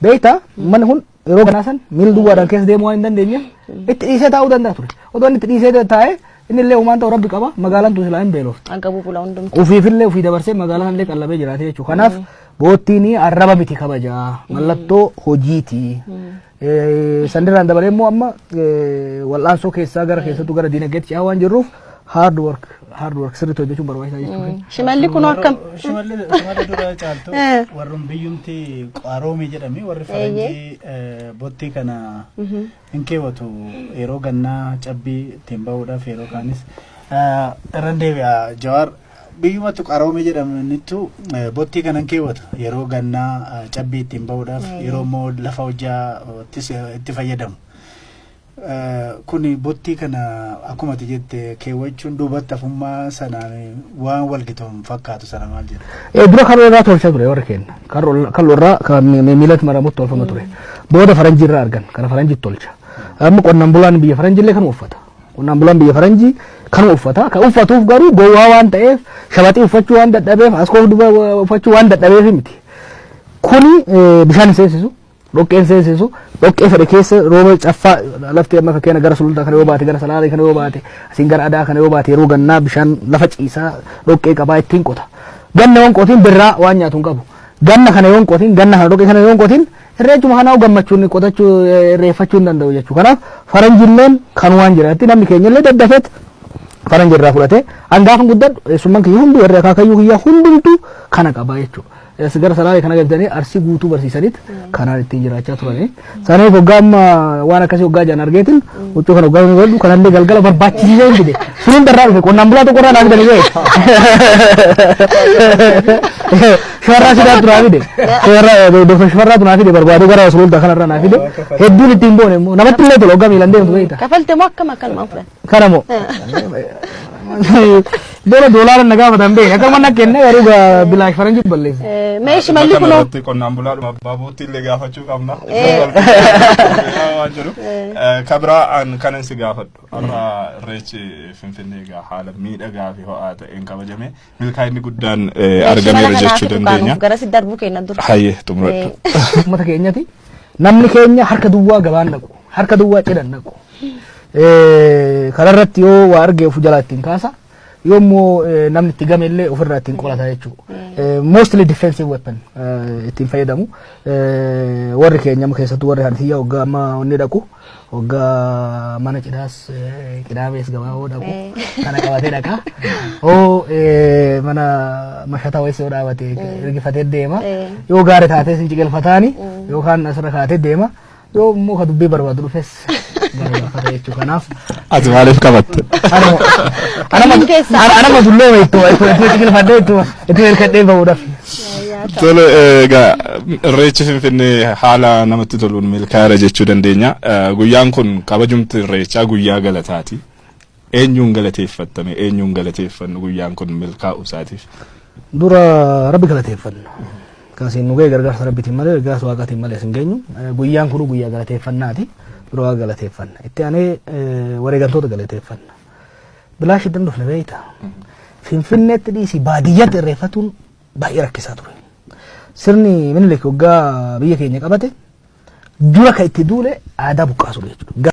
beektaa manni kun yeroo ganaa san miila duwwaadhaan keessa deemuu waan hin dandeenyeef itti dhiisee taa'uu danda'a ture. Otoo inni itti dhiisee taa'ee inni illee uumaan ta'u rabbi qaba magaalaan tu silaa hin beeloftu. Anqabuu bulaa hundumtu. Ufiifillee ufii dabarsee magaalaan illee qallabee jiraate jechuudha. Kanaaf boottiin arraba miti kabajaa mallattoo hojiiti. Sandirraan dabalee immoo amma wal'aansoo keessaa gara keessattuu gara diinagdeetti ce'aa waan jirruuf hard work sirriitti hojjechuun barbaachisaa jechuudha. Shimalli kun akkam? Shimalli dura caaltu warreen biyyumti qaroomii jedhami warri faranjii bottii kana hin keewwatu yeroo gannaa cabbii ittiin bahuudhaaf yeroo kaanis irraan deebi'a Jawaar biyyumatu qaroomii jedhamanitu bottii kana hin keewwatu yeroo gannaa cabbii ittiin bahuudhaaf yeroo immoo lafa hojjaa itti fayyadamu. Kuni bottii kana akkuma ati jette keewwachuun duubatti hafummaa sanaan waan walgitoon fakkaatu sana maal jedhu. Dura kan irraa tolchaa ture warri keenya. Kan irraa miilatti maramutti tolfama ture. Booda faranjii irraa argan kana faranjii tolcha. Amma qonnaan bulaan biyya faranjii illee kan uffata. Qonnaan bulaan biyya faranjii kan uffata. Kan uffatuuf garuu gowwaa waan ta'eef shabaxii uffachuu waan dadhabeef askoo uffachuu waan dadhabeef miti. Kuni bishaan seensisu. Dhoqqeen seensisu dhoqqee fedhe keessa rooba caffaa lafti amma fakkeenya gara sulultaa kana yoo baate gara salaalee kana yoo baate asiin gara adaa kana yoo baate yeroo gannaa bishaan lafa ciisaa dhoqqee qabaa ittiin qota. Ganna yoon qotiin birraa waan nyaatu hin qabu. Ganna kana yoon qotiin ganna kana dhoqqee kana yoon qotiin irreechuma kanaa gammachuun qotachuu irreeffachuu hin danda'u jechuudha. Kanaaf faranjilleen kan waan jiraatti namni keenya illee daddafeet faranji irraa fudhatee hangaafa guddadhu summan kiyya hundi warri akaakayyuu kiyya hundumtu kana qaba jechuudha. Gara salaalee kana galtanii arsii guutuu barsiisaniit kanaan ittiin jiraachaa turani. Sanaaf hoggaa amma waan akkasii hoggaa jaan argeetin huccuu kana hoggaa inni godhu kanallee galgala barbaachisee hin fide. Suniin darraa dhufe qonnaan bulaa tokko irraa naa fidanii ga'e. Shifarraa sidaa turaa fide. Doktor Shifarraa tunaa fide barbaadee gara sulultaa kanarraa naa fide. Hedduun ittiin boone immoo namatti illee tolu hoggaa miilan deemtu beekta. Kafalte moo akkam akkanumaan fudhan? Kana moo. Dolara nagaa matan bee akka mana kenne garuu bilaash faranji balleesse. Mee shimalli kunoo qonnaan bulaadhuma baabuutti illee gaafachuu qabna. Waan jiru kabiraan kanan si gaafadhu har'a irreechi Finfinnee egaa haala miidhagaa fi ho'aa ta'een kabajame milkaa'inni guddaan argameera jechuu dandeenya. Gara si darbuu keenya dura. Hayyee xumuradhu. Uummata keenyati namni keenya harka duwwaa gabaan dhaqu harka duwwaa cidhan dhaqu. Kanarratti yoo waa argee of jalaa ittiin kaasa yoommoo namni itti game illee ofirraa ittiin qolata jechuudha. Mostly defensive weapon ittiin fayyadamu. Warri keenya keessattuu warri hanfiyyaa hoggaa amma onni dhaqu hoggaa mana cidhaas qidaamees gabaa dhaqu kana qabatee dhaqa. Mana mashataa wayisa yoo dhaabate ergifatee deema. Yoo gaarii taatee sin ciqilfataani yookaan asirra kaatee deema. Yoo immoo ka dubbii barbaadu dhufes gaafata jechuudha. Kanaaf ati maaliif qabatte? Anama sulloo wayitoo itti ciqilfadhee itti hirkadhee bahuudhaaf. Tole egaa irreechi Finfinnee haala namatti toluun milkaa'eera jechuu dandeenya. Guyyaan kun kabajumti irreechaa guyyaa galataati. Eenyuun galateeffattame eenyuun galateeffannu guyyaan kun milkaa'uu isaatiif? Dura Rabbi galateeffanna. Kasiin nugee gargaarsa rabbitiin malee gargaarsa waaqaatiin malee hin geenyu. Guyyaan kun guyyaa galateeffannaati. Dura waa galateeffanna. Itti aanee wareegamtoota galateeffanna. Bilaash iddoo dhufne beeyta. Finfinneetti dhiisii baadiyyaatti irreeffatuun baay'ee rakkisaa ture. Sirni Minilik waggaa biyya keenya qabate dura kan itti duule aadaa buqqaasu jechuudha.